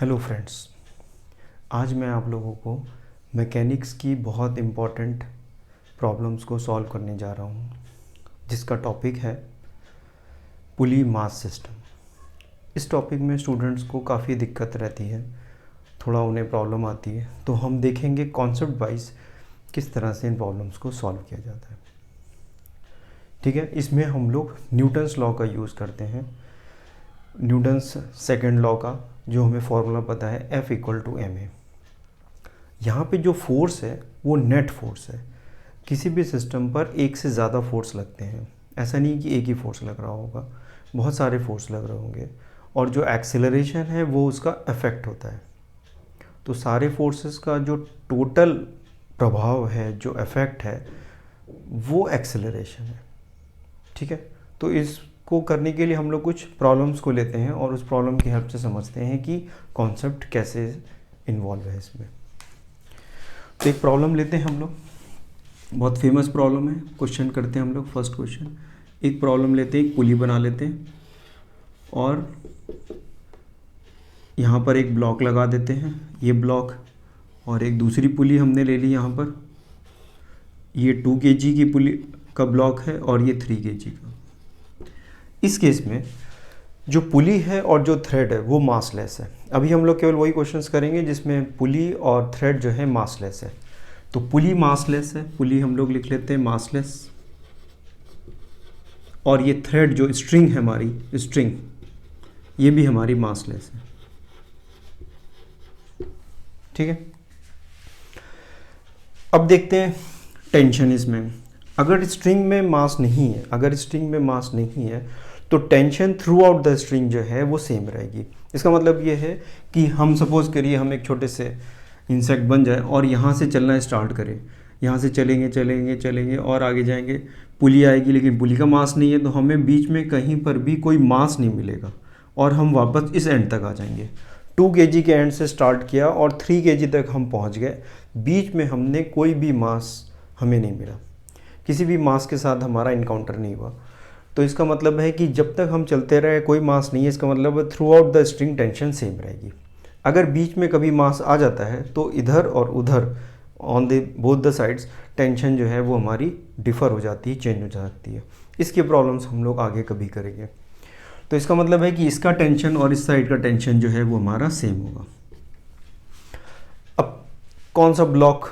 Hello friends, आज मैं आप लोगों को मैकेनिक्स की बहुत इम्पॉर्टेंट प्रॉब्लम्स को सॉल्व करने जा रहा हूँ, जिसका टॉपिक है पुली मास सिस्टम। इस टॉपिक में स्टूडेंट्स को काफ़ी दिक्कत रहती है, थोड़ा उन्हें प्रॉब्लम आती है, तो हम देखेंगे कॉन्सेप्ट वाइज किस तरह से इन प्रॉब्लम्स को सॉल्व किया जाता है। ठीक है, इसमें हम लोग न्यूटन्स लॉ का यूज़ करते हैं, न्यूटन्स सेकेंड लॉ का, जो हमें फॉर्मूला पता है F=ma। यहाँ पे जो फोर्स है वो नेट फोर्स है। किसी भी सिस्टम पर एक से ज़्यादा फोर्स लगते हैं, ऐसा नहीं कि एक ही फोर्स लग रहा होगा, बहुत सारे फोर्स लग रहे होंगे, और जो एक्सेलरेशन है वो उसका इफेक्ट होता है। तो सारे फोर्सेस का जो टोटल प्रभाव है, जो इफेक्ट है, वो एक्सेलरेशन है। ठीक है, तो इसको करने के लिए हम लोग कुछ प्रॉब्लम्स को लेते हैं और उस प्रॉब्लम की हेल्प से समझते हैं कि कॉन्सेप्ट कैसे इन्वॉल्व है इसमें। तो एक प्रॉब्लम लेते हैं हम लोग, बहुत फेमस प्रॉब्लम है। क्वेश्चन करते हैं हम लोग। फर्स्ट क्वेश्चन, एक प्रॉब्लम लेते हैं, एक पुली बना लेते हैं और यहाँ पर एक ब्लॉक लगा देते हैं, ये ब्लॉक, और एक दूसरी पुली हमने ले ली यहाँ पर। ये 2 kg की पुली का ब्लॉक है और ये 3 kg का। इस केस में जो पुली है और जो थ्रेड है वो मासलेस है। अभी हम लोग केवल वही क्वेश्चंस करेंगे जिसमें पुली और थ्रेड जो है मासलेस है। तो पुली मासलेस है, पुली हम लोग लिख लेते हैं मासलेस, और ये थ्रेड जो स्ट्रिंग है हमारी, स्ट्रिंग, ये भी हमारी मासलेस है। ठीक है, अब देखते हैं टेंशन इसमें। अगर स्ट्रिंग में मास नहीं है, तो tension through out the string जो है वो सेम रहेगी। इसका मतलब ये है कि हम सपोज करिए हम एक छोटे से इंसेक्ट बन जाए और यहाँ से चलना स्टार्ट करें, यहाँ से चलेंगे और आगे जाएंगे, पुली आएगी, लेकिन पुली का मास नहीं है, तो हमें बीच में कहीं पर भी कोई मास नहीं मिलेगा और हम वापस इस एंड तक आ जाएंगे। 2 kg के एंड से स्टार्ट किया और 3 kg तक हम पहुँच गए, बीच में हमने कोई भी मास हमें नहीं मिला, किसी भी मास के साथ हमारा इनकाउंटर नहीं हुआ। तो इसका मतलब है कि जब तक हम चलते रहे कोई मास नहीं है, इसका मतलब through out the string tension same रहेगी। अगर बीच में कभी मास आ जाता है तो इधर और उधर on the both the sides tension जो है वो हमारी डिफ़र हो जाती है, चेंज हो जाती है। इसकी प्रॉब्लम्स हम लोग आगे कभी करेंगे। तो इसका मतलब है कि इसका टेंशन और इस साइड का टेंशन जो है वो हमारा सेम होगा। अब कौन सा ब्लॉक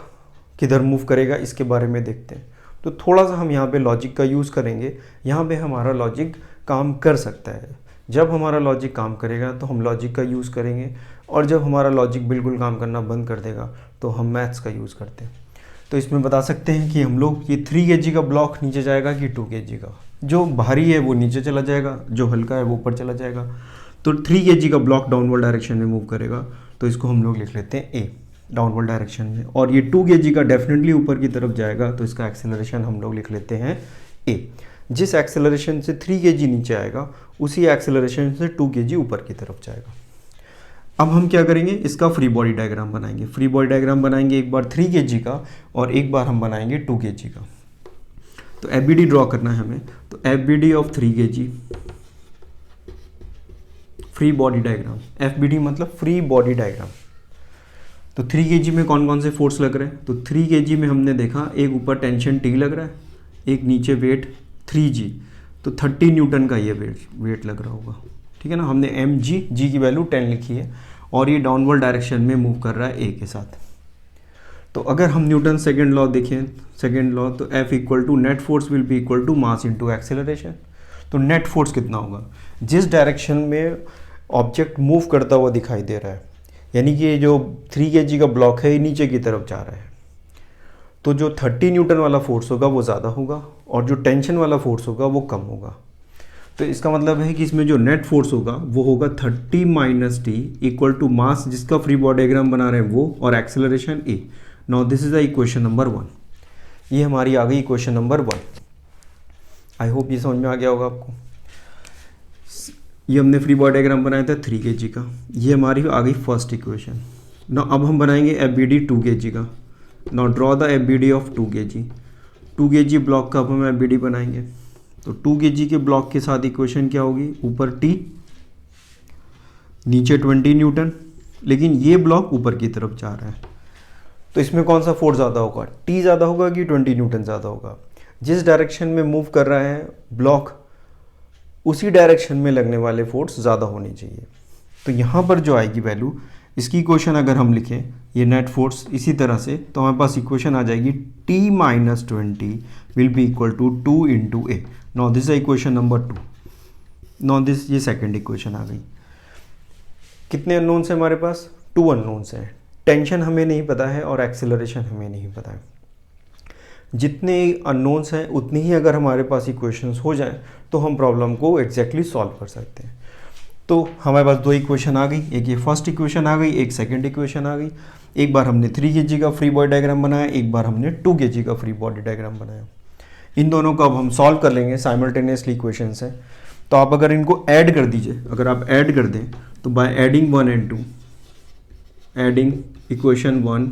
किधर मूव करेगा इसके बारे में देखते हैं। तो थोड़ा सा हम यहाँ पे लॉजिक का यूज़ करेंगे। यहाँ पे हमारा लॉजिक काम कर सकता है। जब हमारा लॉजिक काम करेगा तो हम लॉजिक का यूज़ करेंगे, और जब हमारा लॉजिक बिल्कुल काम करना बंद कर देगा तो हम मैथ्स का यूज़ करते हैं। तो इसमें बता सकते हैं कि हम लोग ये 3 kg का ब्लॉक नीचे जाएगा कि 2 kg का। जो भारी है वो नीचे चला जाएगा, जो हल्का है वो ऊपर चला जाएगा। तो 3 kg का ब्लॉक डाउनवर्ड डायरेक्शन में मूव करेगा, तो इसको हम लोग लिख लेते हैं ए, डाउनवर्ड डायरेक्शन में। और ये 2 kg का डेफिनेटली ऊपर की तरफ जाएगा, तो इसका एक्सेलरेशन हम लोग लिख लेते हैं ए। जिस एक्सेलरेशन से 3 kg नीचे आएगा उसी एक्सेलरेशन से 2 kg ऊपर की तरफ जाएगा। अब हम क्या करेंगे, इसका फ्री बॉडी डायग्राम बनाएंगे। फ्री बॉडी डायग्राम बनाएंगे एक बार 3 kg का और एक बार हम बनाएंगे 2 kg का। तो FBD ड्रॉ करना है हमें। तो FBD of 3 kg, free body diagram. FBD मतलब फ्री बॉडी डायग्राम। तो 3 kg में कौन कौन से फोर्स लग रहे हैं। तो 3 kg में हमने देखा एक ऊपर टेंशन T लग रहा है, एक नीचे वेट 3G, तो 30 न्यूटन का ये वेट लग रहा होगा। ठीक है ना, हमने G की वैल्यू 10 लिखी है, और ये डाउनवर्ड डायरेक्शन में मूव कर रहा है A के साथ। तो अगर हम न्यूटन सेकेंड लॉ देखें, सेकेंड लॉ, तो F net force will be equal to mass into acceleration. तो नेट फोर्स कितना होगा, जिस डायरेक्शन में ऑब्जेक्ट मूव करता हुआ दिखाई दे रहा है, यानी कि जो 3 kg का ब्लॉक है ये नीचे की तरफ जा रहा है, तो जो 30 न्यूटन वाला फोर्स होगा वो ज़्यादा होगा और जो टेंशन वाला फोर्स होगा वो कम होगा। तो इसका मतलब है कि इसमें जो नेट फोर्स होगा वो होगा 30 - T इक्वल टू मास जिसका फ्री बॉडी डायग्राम बना रहे हैं वो, और acceleration A. Now this is the equation number 1। ये हमारी आ गई इक्वेशन नंबर 1। आई होप ये समझ में आ गया होगा आपको। ये हमने फ्री बॉडी डायग्राम बनाया था 3 kg का, ये हमारी आ गई फर्स्ट इक्वेशन। ना अब हम बनाएंगे FBD 2 kg का। Now draw the FBD of 2 kg। 2 kg block का अब हम FBD बनाएंगे। तो 2 kg के ब्लॉक के साथ इक्वेशन क्या होगी, ऊपर T, नीचे 20 न्यूटन, लेकिन ये ब्लॉक ऊपर की तरफ जा रहा है, तो इसमें कौन सा फोर्स ज़्यादा होगा, टी ज़्यादा होगा कि 20 न्यूटन ज़्यादा होगा। जिस डायरेक्शन में मूव कर रहा है ब्लॉक, उसी डायरेक्शन में लगने वाले फोर्स ज़्यादा होनी चाहिए। तो यहाँ पर जो आएगी वैल्यू, इसकी इक्वेशन अगर हम लिखें ये नेट फोर्स इसी तरह से, तो हमारे पास इक्वेशन आ जाएगी T minus 20 will be equal to 2 into a. Now this is equation number 2। Now this, ये सेकेंड इक्वेशन आ गई। कितने अननोन्स हैं हमारे पास, 2 अननोन्स हैं। टेंशन हमें नहीं पता है और एक्सेलरेशन हमें नहीं पता है। जितने अननोन्स हैं उतनी ही अगर हमारे पास इक्वेशंस हो जाएं तो हम प्रॉब्लम को एग्जैक्टली सॉल्व कर सकते हैं। तो हमारे पास 2 इक्वेशन आ गई, एक ये फर्स्ट इक्वेशन आ गई, एक सेकंड इक्वेशन आ गई। एक बार हमने 3 kg का फ्री बॉडी डायग्राम बनाया, एक बार हमने 2 kg का फ्री बॉडी डायग्राम बनाया। इन दोनों को अब हम सॉल्व कर लेंगे, साइमल्टेनियसली इक्वेशंस हैं। तो आप अगर इनको ऐड कर दीजिए, अगर आप ऐड कर दें तो by adding 1 and 2, adding equation 1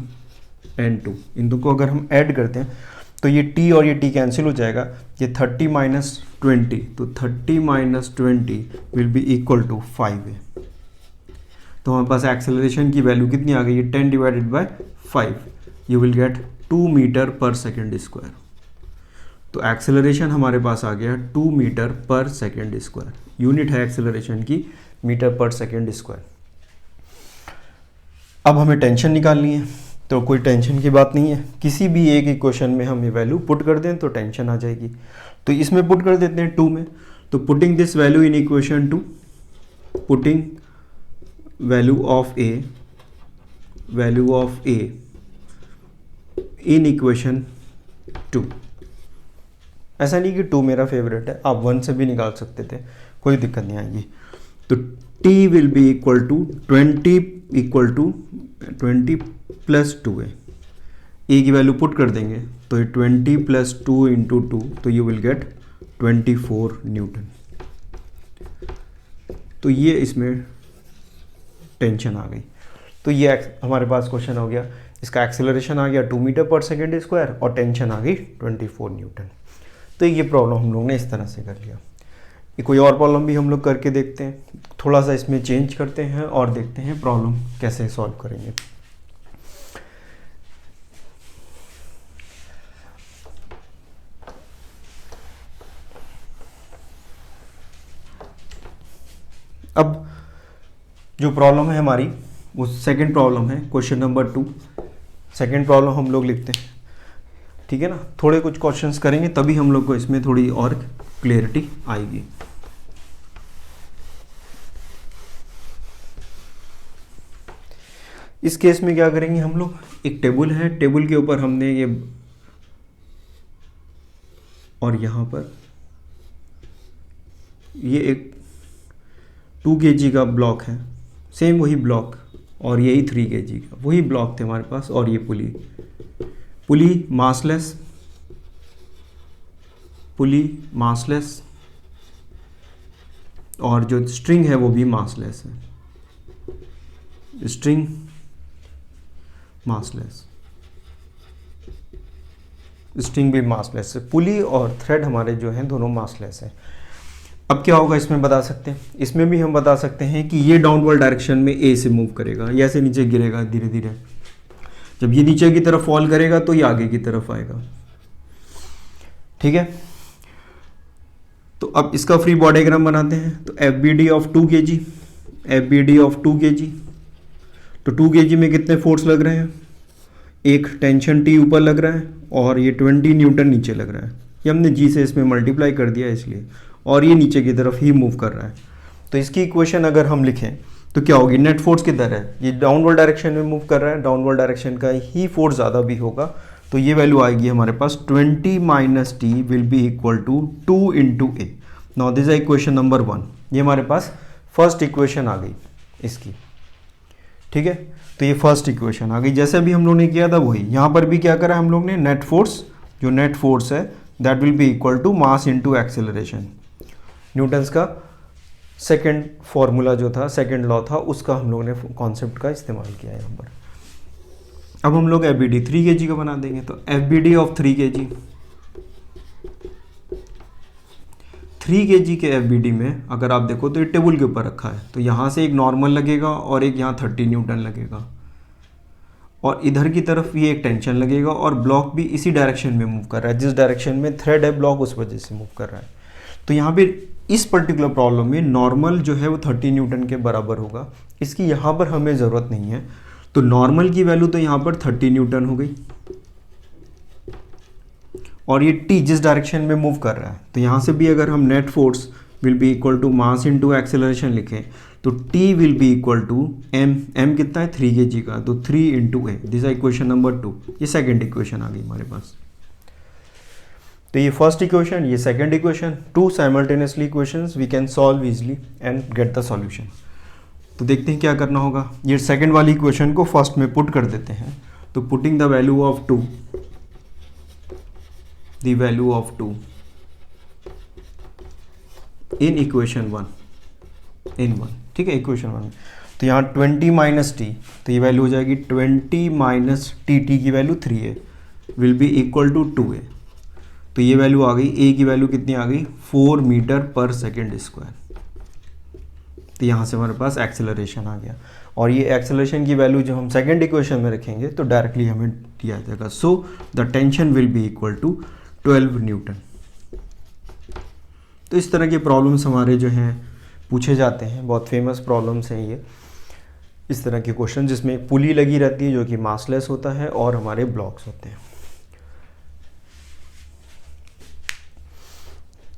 and 2, इन दो को अगर हम ऐड करते हैं तो ये t और ये t कैंसिल हो जाएगा। ये 30 माइनस 20, तो 30 minus 20 will be equal to 5 है। तो हमारे पास एक्सेलरेशन की वैल्यू कितनी आ गई है, 10 divided by 5, you will get 2 metre per second square. तो एक्सेलरेशन हमारे पास आ गया 2 metre per second square. Unit है एक्सेलरेशन की मीटर पर सेकेंड स्क्वायर। अब हमें टेंशन निकालनी है, तो कोई टेंशन की बात नहीं है, किसी भी एक इक्वेशन में हम ये वैल्यू पुट कर दें तो टेंशन आ जाएगी। तो इसमें पुट कर देते हैं 2 में, तो putting this value in equation 2, putting value of A in equation 2। ऐसा नहीं कि 2 मेरा फेवरेट है, आप 1 से भी निकाल सकते थे, कोई दिक्कत नहीं आएगी। तो t will be equal to 20 plus 2a। A की वैल्यू पुट कर देंगे तो ये 20 प्लस 2 इंटू 2, तो यू विल गेट 24 न्यूटन। तो ये इसमें टेंशन आ गई। तो ये हमारे पास क्वेश्चन हो गया, इसका एक्सेलरेशन आ गया 2 मीटर पर सेकेंड स्क्वायर और टेंशन आ गई 24 न्यूटन। तो ये प्रॉब्लम हम लोग ने इस तरह से कर लिया। ये कोई और प्रॉब्लम भी हम लोग करके देखते हैं, थोड़ा सा इसमें चेंज करते हैं और देखते हैं प्रॉब्लम कैसे सॉल्व करेंगे। अब जो प्रॉब्लम है हमारी वो सेकंड प्रॉब्लम है, क्वेश्चन नंबर 2। सेकंड प्रॉब्लम हम लोग लिखते हैं, ठीक है ना। थोड़े कुछ क्वेश्चंस करेंगे तभी हम लोग को इसमें थोड़ी और क्लियरिटी आएगी। इस केस में क्या करेंगे हम लोग, एक टेबल है, टेबल के ऊपर हमने ये और यहाँ पर ये एक 2 kg का ब्लॉक है, सेम वही ब्लॉक, और यही 3 kg का वही ब्लॉक थे हमारे पास, और ये पुली मासलेस, और जो स्ट्रिंग है वो भी मासलेस है, स्ट्रिंग मासलेस, स्ट्रिंग भी मासलेस है, पुली और थ्रेड हमारे जो हैं दोनों मासलेस हैं। अब क्या होगा इसमें बता सकते हैं, इसमें भी हम बता सकते हैं कि ये डाउनवर्ड डायरेक्शन में ए से मूव करेगा, या से नीचे गिरेगा धीरे धीरे। जब ये नीचे की तरफ फॉल करेगा तो ये आगे की तरफ आएगा, ठीक है। तो अब इसका फ्री बॉडी डायग्राम बनाते हैं। तो F B D of 2 kg, तो 2 kg में कितने फोर्स लग रहे हैं, एक टेंशन टी ऊपर लग रहा है और ये 20 न्यूटन नीचे लग रहा है। ये हमने जी से इसमें मल्टीप्लाई कर दिया इसलिए, और ये नीचे की तरफ ही मूव कर रहा है। तो इसकी इक्वेशन अगर हम लिखें तो क्या होगी, नेट फोर्स किधर है, ये डाउनवर्ड डायरेक्शन में मूव कर रहा है, डाउनवर्ड डायरेक्शन का ही फोर्स ज़्यादा भी होगा। तो ये वैल्यू आएगी हमारे पास 20 minus T will be equal to 2 into a. Now this is equation number 1। ये हमारे पास फर्स्ट इक्वेशन आ गई इसकी, ठीक है। तो ये फर्स्ट इक्वेशन आ गई, जैसे भी हम लोग ने किया था वही। यहाँ पर भी क्या करा हम लोग ने, नेट फोर्स, जो नेट फोर्स है that will be equal to mass into acceleration. Newton's का सेकंड फॉर्मूला जो था, सेकंड लॉ था, उसका हम लोग ने कॉन्सेप्ट का इस्तेमाल किया है यहाँ पर। अब हम लोग एफ बी डी 3 kg का बना देंगे। तो F B D of 3 3 kg के FBD में अगर आप देखो तो ये टेबल के ऊपर रखा है, तो यहाँ से एक नॉर्मल लगेगा और एक यहाँ 30 न्यूटन लगेगा, और इधर की तरफ ये एक टेंशन लगेगा, और ब्लॉक भी इसी डायरेक्शन में मूव कर रहा है, जिस डायरेक्शन में थ्रेड है ब्लॉक उस वजह से मूव कर रहा है। तो यहाँ पे इस पर्टिकुलर प्रॉब्लम में नॉर्मल जो है वो 30 न्यूटन के बराबर होगा, इसकी यहाँ पर हमें ज़रूरत नहीं है। तो नॉर्मल की वैल्यू तो यहाँ पर 30 न्यूटन हो गई, और ये टी जिस डायरेक्शन में मूव कर रहा है, तो यहाँ से भी अगर हम net force will be equal to mass into acceleration लिखें तो T will be equal to m कितना है 3 kg का, तो 3 इंटू ए, दिस है इक्वेशन नंबर 2। ये सेकेंड इक्वेशन आ गई हमारे पास। तो ये फर्स्ट इक्वेशन, ये second equation, two simultaneously equations we can solve easily and get the solution. तो देखते हैं क्या करना होगा। ये सेकेंड वाली इक्वेशन को फर्स्ट में पुट कर देते हैं, तो putting the value of 2, the value of 2 in equation 1 in 1, ठीक है, इक्वेशन 1। तो यहाँ 20 माइनस टी, तो ये वैल्यू हो जाएगी 20 माइनस टी, टी की value 3a will be equal to 2a। तो ये वैल्यू आ गई, a की वैल्यू कितनी आ गई 4 मीटर पर सेकेंड स्क्वायर। तो यहाँ से हमारे पास एक्सेलरेशन आ गया, और ये एक्सेलरेशन की वैल्यू जो हम सेकेंड इक्वेशन में रखेंगे तो डायरेक्टली हमें दिया जाएगा। So the tension will be equal to 12 newton. तो इस तरह के प्रॉब्लम्स हमारे जो हैं पूछे जाते हैं, बहुत फेमस प्रॉब्लम्स हैं ये, इस तरह के क्वेश्चन जिसमें एक पुली लगी रहती है जो कि मासलेस होता है और हमारे ब्लॉक्स होते हैं।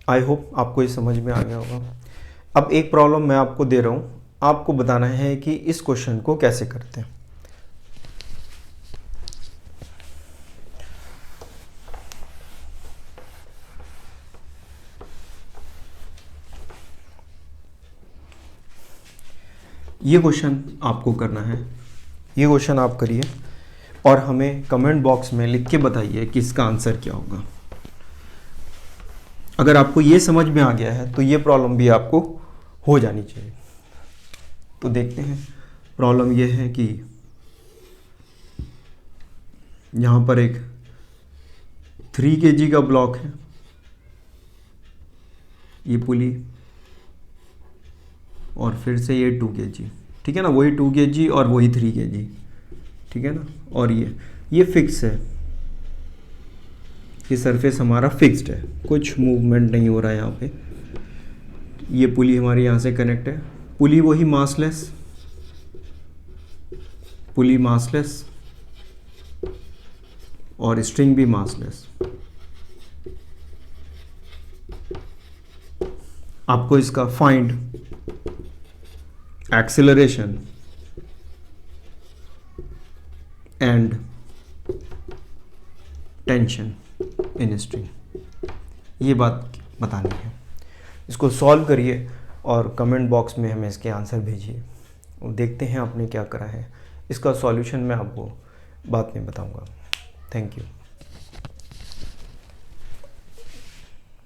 आई होप आपको ये समझ में आ गया होगा। अब एक प्रॉब्लम मैं आपको दे रहा हूँ, आपको बताना है कि इस क्वेश्चन को कैसे करते हैं। ये क्वेश्चन आपको करना है, ये क्वेश्चन आप करिए और हमें कमेंट बॉक्स में लिख के बताइए कि इसका आंसर क्या होगा। अगर आपको ये समझ में आ गया है तो ये प्रॉब्लम भी आपको हो जानी चाहिए। तो देखते हैं, प्रॉब्लम ये है कि यहाँ पर एक 3 kg का ब्लॉक है, ये पुली, और फिर से ये 2 kg, ठीक है ना, वही 2 kg और वही 3 kg, ठीक है ना, और ये फिक्स है, ये सरफेस हमारा फिक्स्ड है, कुछ मूवमेंट नहीं हो रहा है यहाँ पे। ये पुली हमारी यहाँ से कनेक्ट है, पुली वही मासलेस, पुली मासलेस और स्ट्रिंग भी मासलेस। आपको इसका find acceleration and tension in string, ये बात बतानी है। इसको सॉल्व करिए और कमेंट बॉक्स में हमें इसके आंसर भेजिए, और देखते हैं आपने क्या करा है। इसका सॉल्यूशन मैं आपको बाद में बताऊंगा। Thank you.